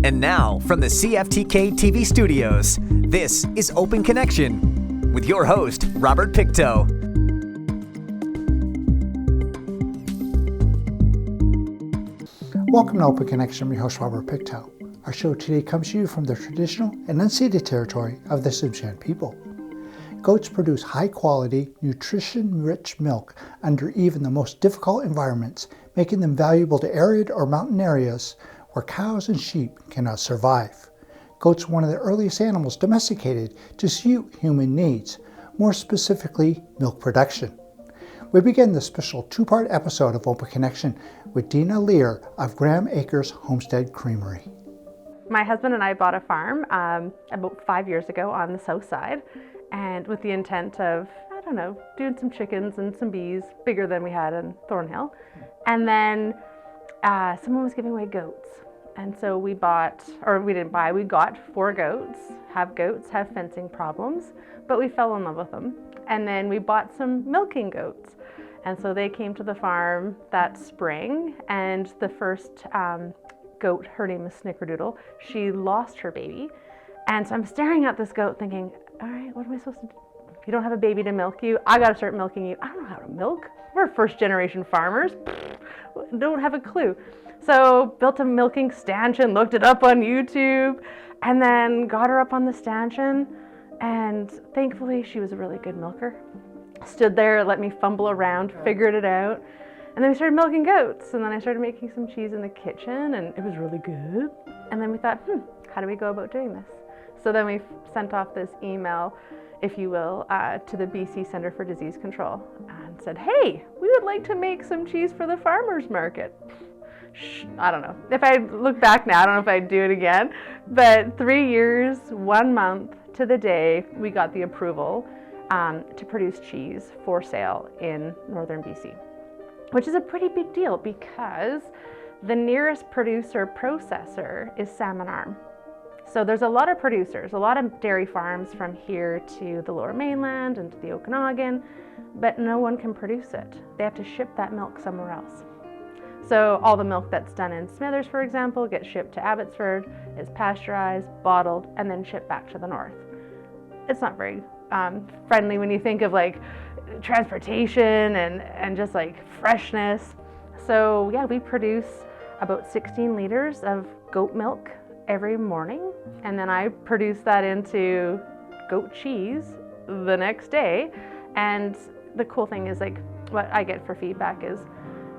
And now, from the CFTK-TV studios, this is Open Connection with your host, Robert Pictou. Welcome to Open Connection. I'm your host, Robert Pictou. Our show today comes to you from the traditional and unceded territory of the Tsimshian people. Goats produce high-quality, nutrition-rich milk under even the most difficult environments, making them valuable to arid or mountain areas where cows and sheep cannot survive. Goats are one of the earliest animals domesticated to suit human needs, more specifically milk production. We begin this special two-part episode of Open Connection with Dina Lear of Graham Acres Homestead Creamery. My husband and I bought a farm about 5 years ago on the south side, and with the intent of, doing some chickens and some bees, bigger than we had in Thornhill. And then someone was giving away goats. And so we got 4 goats, have fencing problems, but we fell in love with them. And then we bought some milking goats. And so they came to the farm that spring, and the first goat, her name is Snickerdoodle, she lost her baby. And so I'm staring at this goat thinking, all right, what am I supposed to do? If you don't have a baby to milk you, I gotta start milking you. I don't know how to milk. We're first generation farmers. Don't have a clue. So built a milking stanchion, looked it up on YouTube, and then got her up on the stanchion. And thankfully she was a really good milker. Stood there, let me fumble around, figured it out. And then we started milking goats. And then I started making some cheese in the kitchen, and it was really good. And then we thought, how do we go about doing this? So then we sent off this email, if you will, to the BC Centre for Disease Control and said, hey, we would like to make some cheese for the farmers market. I don't know. If I look back now, I don't know if I'd do it again. But 3 years, 1 month to the day, we got the approval to produce cheese for sale in northern BC, which is a pretty big deal because the nearest producer processor is Salmon Arm. So there's a lot of producers, a lot of dairy farms from here to the Lower Mainland and to the Okanagan, but no one can produce it. They have to ship that milk somewhere else. So all the milk that's done in Smithers, for example, gets shipped to Abbotsford, is pasteurized, bottled, and then shipped back to the north. It's not very friendly when you think of like transportation and just like freshness. So yeah, we produce about 16 liters of goat milk every morning, and then I produce that into goat cheese the next day. And the cool thing is, like, what I get for feedback is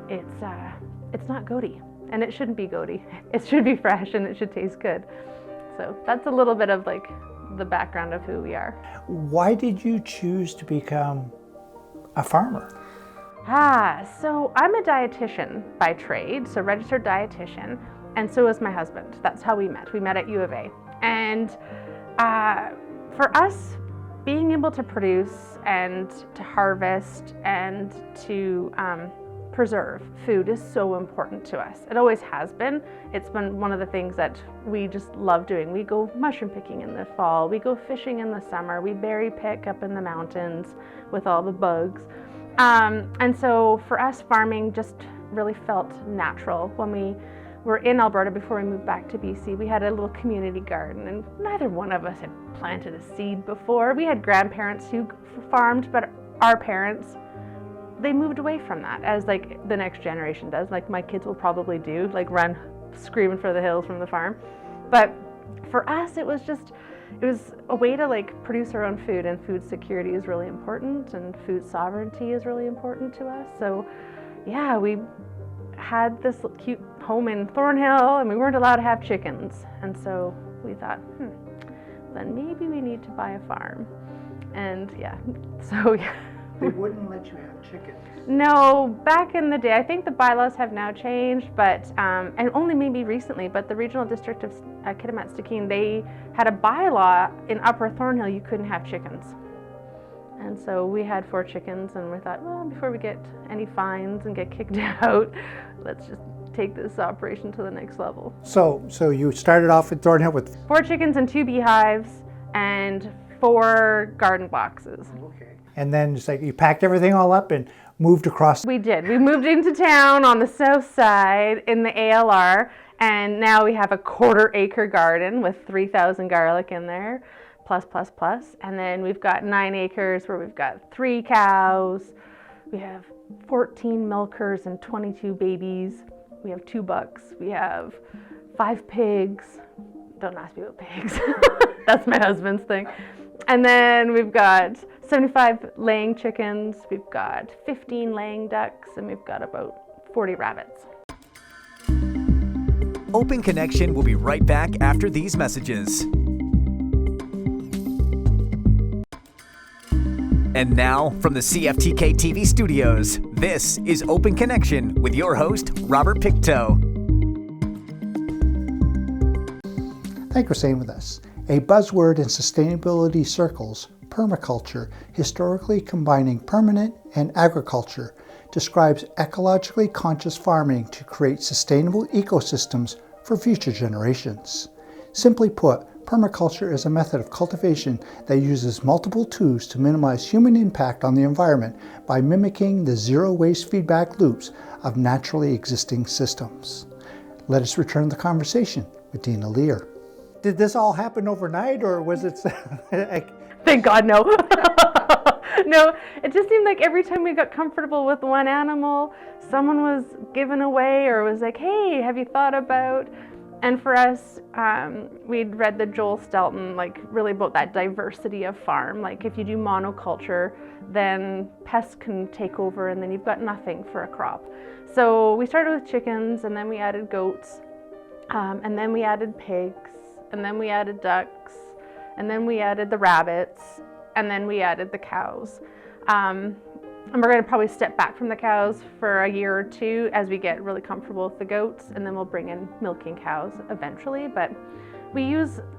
it's not goaty, and it shouldn't be goaty. It should be fresh and it should taste good. So that's a little bit of like the background of who we are. Why did you choose to become a farmer? So I'm a dietitian by trade, so registered dietitian. And so is my husband. That's how we met. We met at U of A. And for us, being able to produce and to harvest and to preserve food is so important to us. It always has been. It's been one of the things that we just love doing. We go mushroom picking in the fall. We go fishing in the summer. We berry pick up in the mountains with all the bugs. And so for us, farming just really felt natural. When we were in Alberta before we moved back to BC, we had a little community garden, and neither one of us had planted a seed before. We had grandparents who farmed, but our parents, they moved away from that, as like the next generation does, like my kids will probably do, like run screaming for the hills from the farm. But for us, it was a way to like produce our own food, and food security is really important, and food sovereignty is really important to us. So yeah, we had this cute home in Thornhill, and we weren't allowed to have chickens. And so we thought, then maybe we need to buy a farm. And so They wouldn't let you have chickens. No, back in the day, I think the bylaws have now changed, but and only maybe recently, but the regional district of Kitimat-Stikine, they had a bylaw in Upper Thornhill you couldn't have chickens. And so we had 4 chickens, and we thought, well, before we get any fines and get kicked out, let's just take this operation to the next level. So you started off in Thornhill with 4 chickens and 2 beehives and 4 garden boxes. Okay. And then just like you packed everything all up and moved across. We did. We moved into town on the south side in the ALR, And now we have a 1/4 acre garden with 3,000 garlic in there, plus. And then we've got 9 acres where we've got 3 cows. We have 14 milkers and 22 babies. We have 2 bucks. We have 5 pigs. Don't ask me about pigs. That's my husband's thing. And then we've got 75 laying chickens. We've got 15 laying ducks, and we've got about 40 rabbits. Open Connection will be right back after these messages. And now, from the CFTK-TV studios, this is Open Connection with your host, Robert Pictou. Thank you for staying with us. A buzzword in sustainability circles, permaculture, historically combining permanent and agriculture, describes ecologically conscious farming to create sustainable ecosystems for future generations. Simply put, permaculture is a method of cultivation that uses multiple tools to minimize human impact on the environment by mimicking the zero-waste feedback loops of naturally existing systems. Let us return to the conversation with Dina Lear. Did this all happen overnight, or was it... Thank God, no. No, it just seemed like every time we got comfortable with one animal, someone was given away or was like, hey, have you thought about... And for us, we'd read the Joel Stelton, like really about that diversity of farm. Like if you do monoculture, then pests can take over and then you've got nothing for a crop. So we started with chickens, and then we added goats, and then we added pigs, and then we added ducks, and then we added the rabbits, and then we added the cows. And we're going to probably step back from the cows for a year or 2 as we get really comfortable with the goats, and then we'll bring in milking cows eventually. But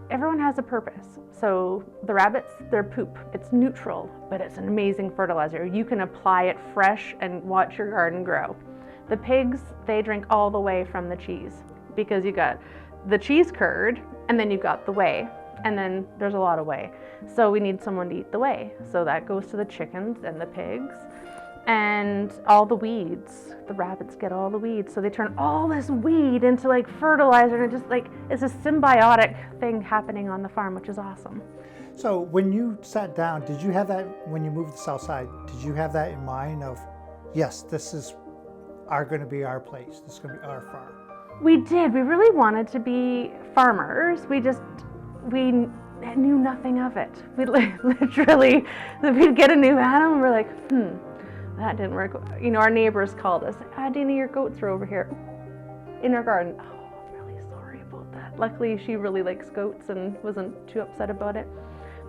everyone has a purpose. So the rabbits, their poop, it's neutral, but it's an amazing fertilizer. You can apply it fresh and watch your garden grow. The pigs, they drink all the way from the cheese, because you got the cheese curd, and then you've got the whey, and then there's a lot of whey. So we need someone to eat the whey. So that goes to the chickens and the pigs. And all the weeds, the rabbits get all the weeds. So they turn all this weed into like fertilizer, and it just like, it's a symbiotic thing happening on the farm, which is awesome. So when you sat down, did you have that, when you moved to the south side, did you have that in mind of, yes, this is going to be our place, this is going to be our farm? We did. We really wanted to be farmers. We knew nothing of it. We literally, we'd get a new animal and we're like, that didn't work. You know, our neighbors called us, Dina, your goats are over here in our garden. Oh, I'm really sorry about that. Luckily, she really likes goats and wasn't too upset about it.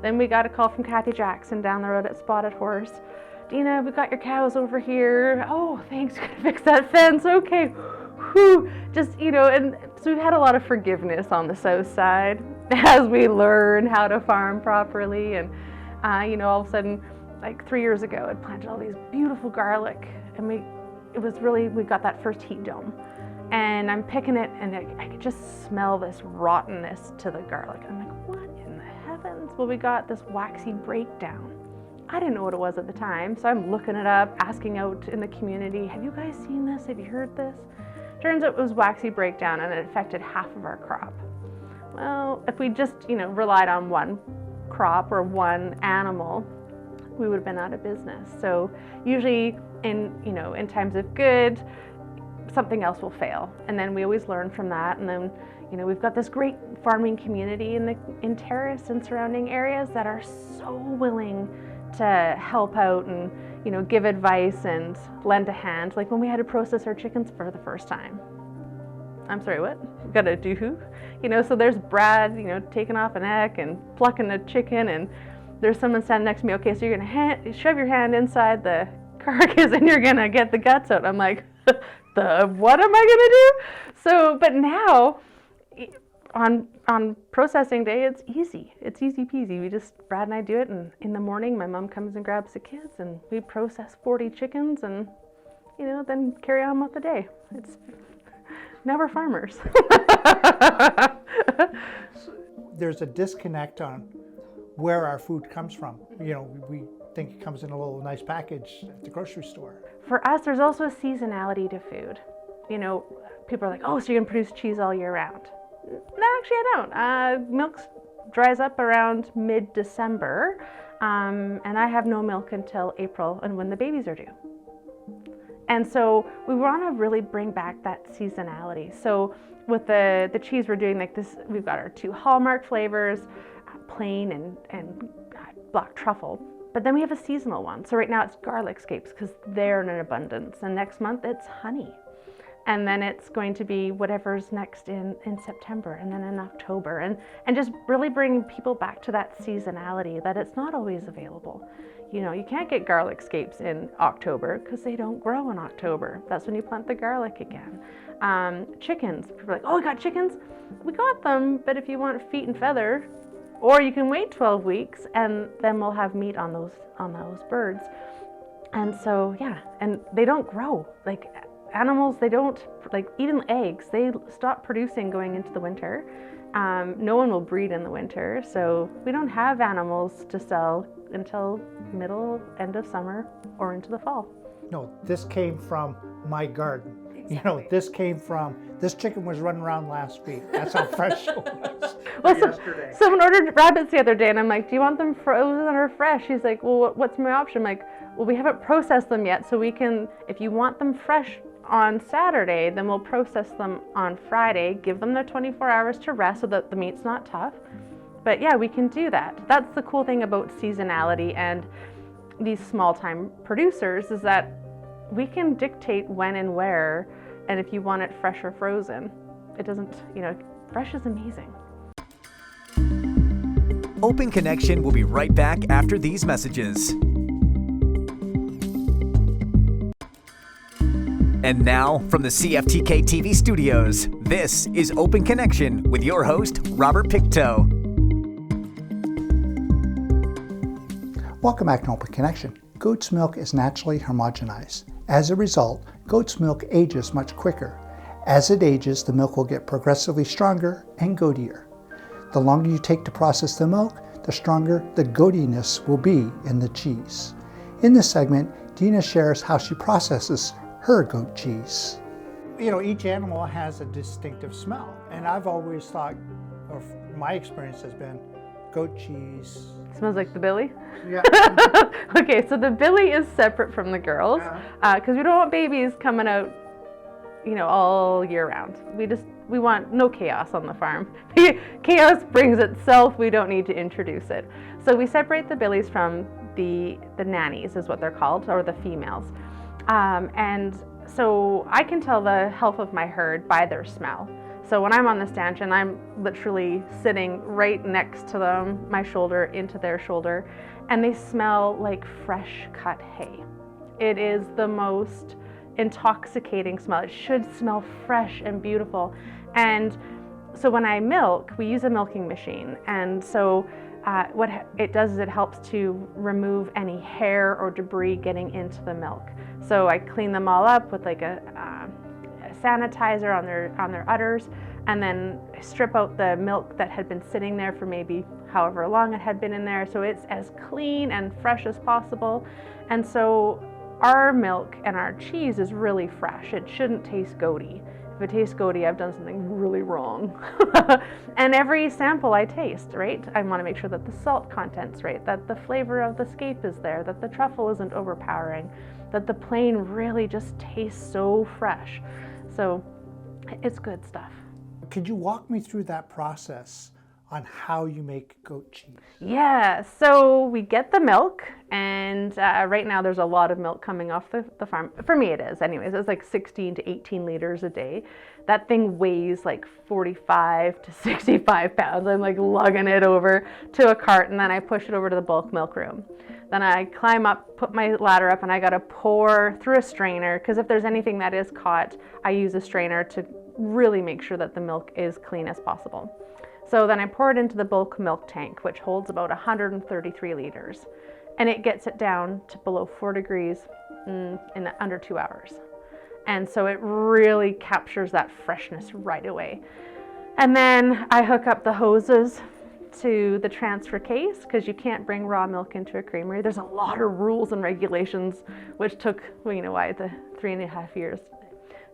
Then we got a call from Kathy Jackson down the road at Spotted Horse. Dina, we got your cows over here. Oh, thanks, you're gonna fix that fence. Okay. Whew. Just, you know, and so we've had a lot of forgiveness on the south side as we learn how to farm properly. And, you know, all of a sudden, like 3 years ago, I'd planted all these beautiful garlic, and we got that first heat dome. And I'm picking it, and I could just smell this rottenness to the garlic. I'm like, what in the heavens? Well, we got this waxy breakdown. I didn't know what it was at the time, so I'm looking it up, asking out in the community, have you guys seen this? Have you heard this? Turns out it was waxy breakdown, and it affected half of our crop. Well, if we just, you know, relied on one crop or one animal, we would have been out of business. So usually in times of good, something else will fail. And then we always learn from that. And then, you know, we've got this great farming community in Terrace and surrounding areas that are so willing to help out and, you know, give advice and lend a hand. Like when we had to process our chickens for the first time. I'm sorry, what? We gotta do who? You know, so there's Brad, you know, taking off a neck and plucking a chicken, and there's someone standing next to me, okay, so you're gonna shove your hand inside the carcass and you're gonna get the guts out. I'm like, what am I gonna do? So, but now, on processing day, it's easy. It's easy peasy. Brad and I do it, and in the morning, my mom comes and grabs the kids, and we process 40 chickens, and, you know, then carry on with the day. Now we're farmers. There's a disconnect on where our food comes from. You know, we think it comes in a little nice package at the grocery store. For us, there's also a seasonality to food. You know, people are like, oh, so you're gonna produce cheese all year round? No, actually I don't. Milk dries up around mid-December, and I have no milk until April and when the babies are due. And so we want to really bring back that seasonality. So with the cheese we're doing like this, we've got our 2 hallmark flavors, plain and black truffle. But then we have a seasonal one. So right now it's garlic scapes because they're in abundance. And next month it's honey. And then it's going to be whatever's next in September and then in October. And just really bringing people back to that seasonality that it's not always available. You know, you can't get garlic scapes in October because they don't grow in October. That's when you plant the garlic again. Chickens, people are like, oh, we got chickens? We got them, but if you want feet and feather, or you can wait 12 weeks and then we'll have meat on those birds. And so, yeah, and they don't grow. Like animals, they don't, like even eggs, they stop producing going into the winter. No one will breed in the winter, so we don't have animals to sell until end of summer or into the fall. No, this came from my garden. Exactly. You know, this chicken was running around last week. That's how fresh it was. Well, Yesterday. someone ordered rabbits the other day and I'm like, do you want them frozen or fresh? He's like, well, what's my option? I'm like, well, we haven't processed them yet, so we can, if you want them fresh on Saturday, then we'll process them on Friday, give them their 24 hours to rest so that the meat's not tough. But yeah, we can do that. That's the cool thing about seasonality and these small-time producers is that we can dictate when and where, and if you want it fresh or frozen. It doesn't, you know, fresh is amazing. Open Connection will be right back after these messages. And now, from the CFTK-TV studios, this is Open Connection with your host, Robert Pictou. Welcome back to Open Connection. Goat's milk is naturally homogenized. As a result, goat's milk ages much quicker. As it ages, the milk will get progressively stronger and goatier. The longer you take to process the milk, the stronger the goatiness will be in the cheese. In this segment, Dina shares how she processes her goat cheese. You know, each animal has a distinctive smell, and I've always thought, or my experience has been, goat cheese Smells like the billy? Yeah. Okay, so the billy is separate from the girls because we don't want babies coming out, you know, all year round. We want no chaos on the farm. Chaos brings itself. We don't need to introduce it. So we separate the billies from the nannies is what they're called, or the females. And so I can tell the health of my herd by their smell. So when I'm on the stanchion, I'm literally sitting right next to them, my shoulder into their shoulder, and they smell like fresh cut hay. It is the most intoxicating smell. It should smell fresh and beautiful. And so when I milk, we use a milking machine. And so what it does is it helps to remove any hair or debris getting into the milk. So I clean them all up with like a sanitizer on their udders, and then strip out the milk that had been sitting there for maybe however long it had been in there, so it's as clean and fresh as possible. And so our milk and our cheese is really fresh. It shouldn't taste goaty. If it tastes goaty, I've done something really wrong. And every sample I taste, right? I want to make sure that the salt content's right, that the flavor of the scape is there, that the truffle isn't overpowering, that the plain really just tastes so fresh. So it's good stuff. Could you walk me through that process on how you make goat cheese? Yeah, so we get the milk, and right now there's a lot of milk coming off the farm. For me it is anyways. It's like 16 to 18 liters a day. That thing weighs like 45 to 65 pounds. I'm like lugging it over to a cart, and then I push it over to the bulk milk room. Then I climb up, put my ladder up, and I gotta pour through a strainer, because if there's anything that is caught, I use a strainer to really make sure that the milk is clean as possible. So then I pour it into the bulk milk tank, which holds about 133 liters. And it gets it down to below 4 degrees in under 2 hours. And so it really captures that freshness right away. And then I hook up the hoses to the transfer case, because you can't bring raw milk into a creamery. There's a lot of rules and regulations, which took, well, you know why, the 3.5 years.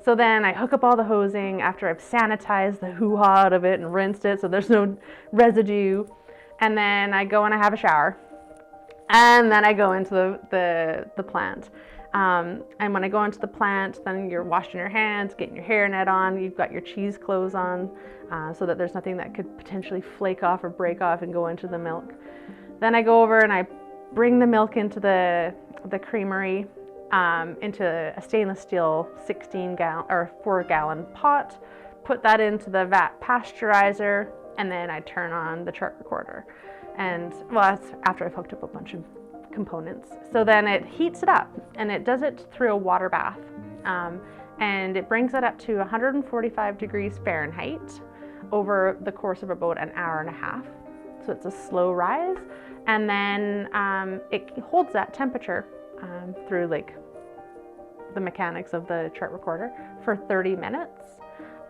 So then I hook up all the hosing after I've sanitized the hoo-ha out of it and rinsed it so there's no residue. And then I go and I have a shower. And then I go into the plant. And when I go into the plant, then you're washing your hands, getting your hairnet on, you've got your cheese clothes on, so that there's nothing that could potentially flake off or break off and go into the milk. Then I go over and I bring the milk into the creamery, into a stainless steel 4-gallon pot, put that into the vat pasteurizer, and then I turn on the chart recorder. And well, that's after I've hooked up a bunch of components. So then it heats it up, and it does it through a water bath, and it brings it up to 145 degrees Fahrenheit over the course of about an hour and a half. So it's a slow rise, and then it holds that temperature through like the mechanics of the chart recorder for 30 minutes,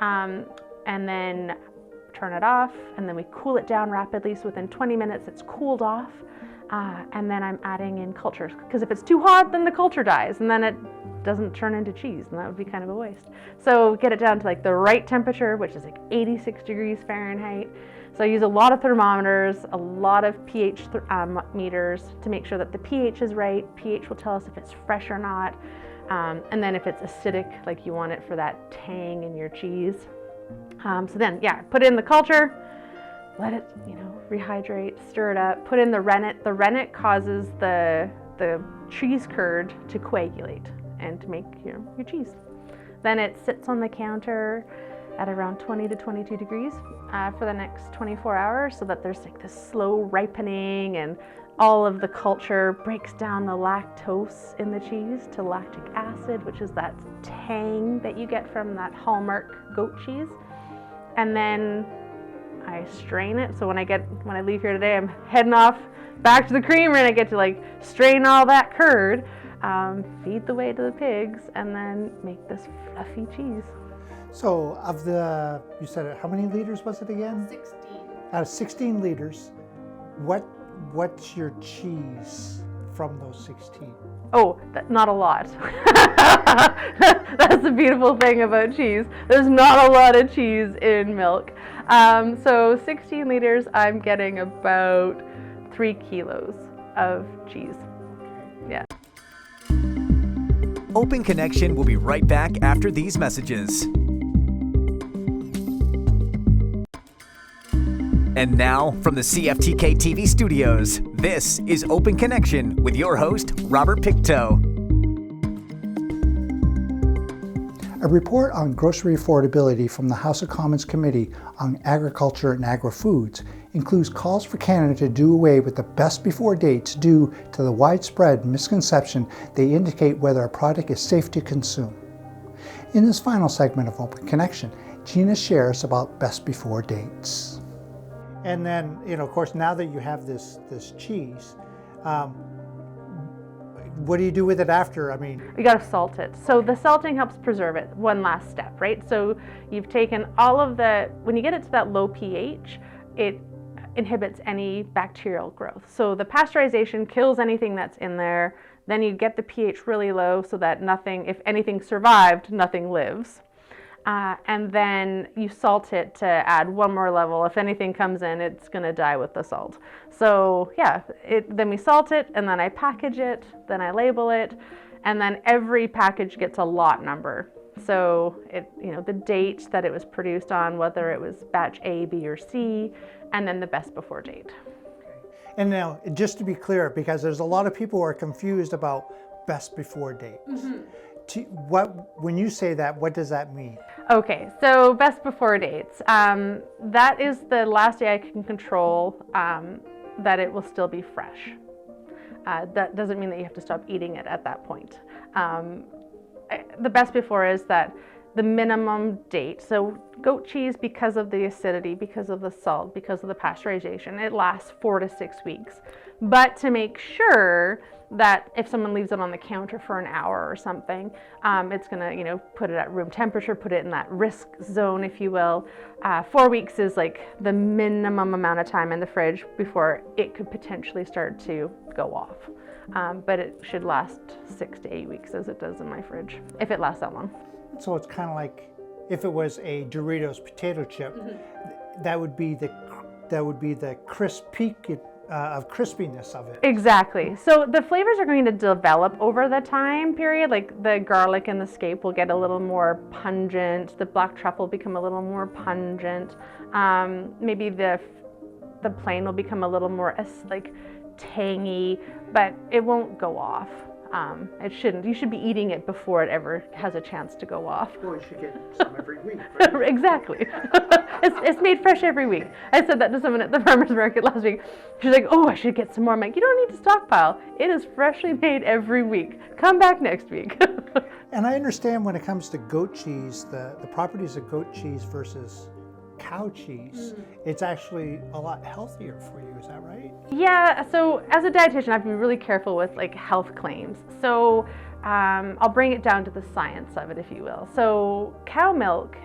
and then turn it off, and then we cool it down rapidly, so within 20 minutes it's cooled off, and then I'm adding in cultures, because if it's too hot then the culture dies and then it doesn't turn into cheese, and that would be kind of a waste. So get it down to like the right temperature, which is like 86 degrees Fahrenheit. So I use a lot of thermometers, a lot of pH meters to make sure that the pH is right. pH will tell us if it's fresh or not, and then if it's acidic, like you want it for that tang in your cheese. So then, yeah, put in the culture, let it, rehydrate, stir it up, put in the rennet. The rennet causes the cheese curd to coagulate and to make, your cheese. Then it sits on the counter at around 20 to 22 degrees for the next 24 hours, so that there's like this slow ripening, and all of the culture breaks down the lactose in the cheese to lactic acid, which is that tang that you get from that hallmark goat cheese. And then I strain it. So when I leave here today, I'm heading off back to the creamery, and I get to like strain all that curd, feed the way to the pigs, and then make this fluffy cheese. So you said how many liters was it again? 16. Out of 16 liters, what's your cheese from those 16? Oh, not a lot. That's the beautiful thing about cheese. There's not a lot of cheese in milk. So 16 liters, I'm getting about 3 kilos of cheese. Yeah. Open Connection will be right back after these messages. And now, from the CFTK-TV studios, this is Open Connection with your host, Robert Pictou. A report on grocery affordability from the House of Commons Committee on Agriculture and Agri-Foods includes calls for Canada to do away with the best before dates due to the widespread misconception they indicate whether a product is safe to consume. In this final segment of Open Connection, Gina shares about best before dates. And then, of course, now that you have this cheese, what do you do with it after? You gotta salt it. So the salting helps preserve it. One last step, right? So you've taken all of when you get it to that low pH, it inhibits any bacterial growth. So the pasteurization kills anything that's in there. Then you get the pH really low so that if anything survived, nothing lives. And then you salt it to add one more level. If anything comes in, it's going to die with the salt. So yeah, then we salt it, and then I package it, then I label it, and then every package gets a lot number. So the date that it was produced on, whether it was batch A, B, or C, and then the best before date. And now, just to be clear, because there's a lot of people who are confused about best before date. Mm-hmm. When you say that, what does that mean? Okay, so best before dates. That is the last day I can control that it will still be fresh. That doesn't mean that you have to stop eating it at that point. The best before is that the minimum date. So goat cheese, because of the acidity, because of the salt, because of the pasteurization, it lasts 4 to 6 weeks. But to make sure that if someone leaves it on the counter for an hour or something, it's gonna, put it at room temperature, put it in that risk zone, if you will. 4 weeks is like the minimum amount of time in the fridge before it could potentially start to go off. But it should last 6 to 8 weeks, as it does in my fridge, if it lasts that long. So it's kind of like if it was a Doritos potato chip, that would be the crisp peak of crispiness of it. Exactly. So the flavors are going to develop over the time period. Like the garlic and the scape will get a little more pungent. The black truffle will become a little more pungent. Maybe the plain will become a little more like tangy, but it won't go off. It shouldn't. You should be eating it before it ever has a chance to go off. Well, you should get some every week, right? Exactly. It's made fresh every week. I said that to someone at the farmer's market last week. She's like, oh, I should get some more. I'm like, you don't need to stockpile. It is freshly made every week. Come back next week. And I understand when it comes to goat cheese, the properties of goat cheese versus cow cheese, it's actually a lot healthier for you, is that right? Yeah, so as a dietitian, I have to be really careful with like health claims. So I'll bring it down to the science of it, if you will. So cow milk,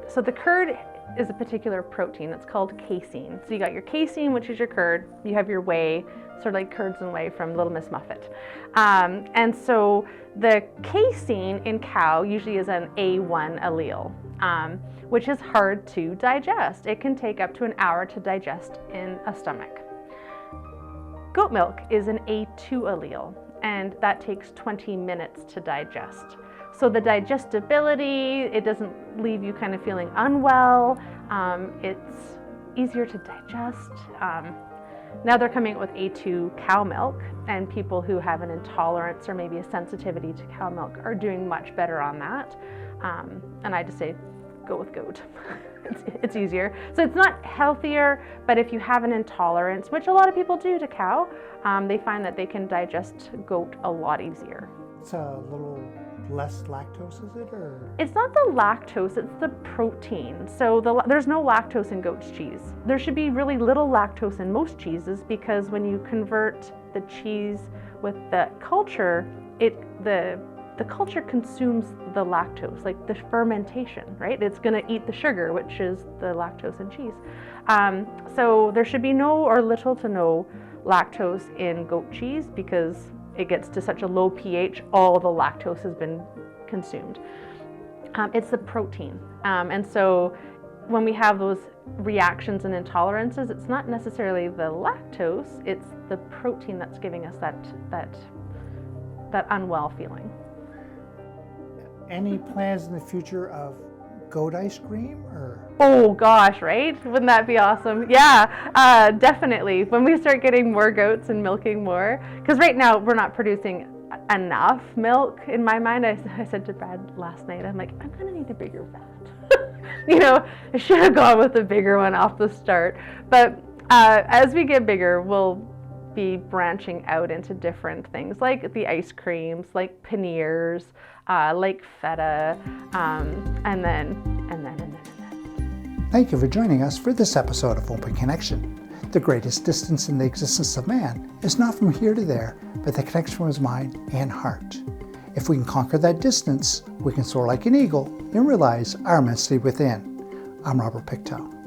so the curd is a particular protein. It's called casein. So you got your casein, which is your curd. You have your whey, sort of like curds and whey from Little Miss Muffet. And so the casein in cow usually is an A1 allele, which is hard to digest. It can take up to an hour to digest in a stomach. Goat milk is an A2 allele, and that takes 20 minutes to digest. So the digestibility, it doesn't leave you kind of feeling unwell. It's easier to digest. Now they're coming up with A2 cow milk, and people who have an intolerance or maybe a sensitivity to cow milk are doing much better on that. And I just say, go with goat. It's easier. So it's not healthier, but if you have an intolerance, which a lot of people do to cow, they find that they can digest goat a lot easier. It's a little less lactose, is it? Or it's not the lactose, it's the protein. So there's no lactose in goat's cheese. There should be really little lactose in most cheeses, because when you convert the cheese with the culture, the culture consumes the lactose, like the fermentation, right? It's going to eat the sugar, which is the lactose in cheese. So there should be no or little to no lactose in goat cheese, because it gets to such a low pH, all the lactose has been consumed. It's the protein. And so when we have those reactions and intolerances, it's not necessarily the lactose, it's the protein that's giving us that unwell feeling. Any plans in the future of goat ice cream, or? Oh gosh, right? Wouldn't that be awesome? Yeah, definitely. When we start getting more goats and milking more, because right now we're not producing enough milk in my mind. I said to Brad last night, I'm like, I'm gonna need a bigger vat. I should have gone with a bigger one off the start. But as we get bigger, we'll be branching out into different things, like the ice creams, like paneers, like feta, and then. Thank you for joining us for this episode of Open Connection. The greatest distance in the existence of man is not from here to there, but the connection from his mind and heart. If we can conquer that distance, we can soar like an eagle and realize our immensity within. I'm Robert Pictou.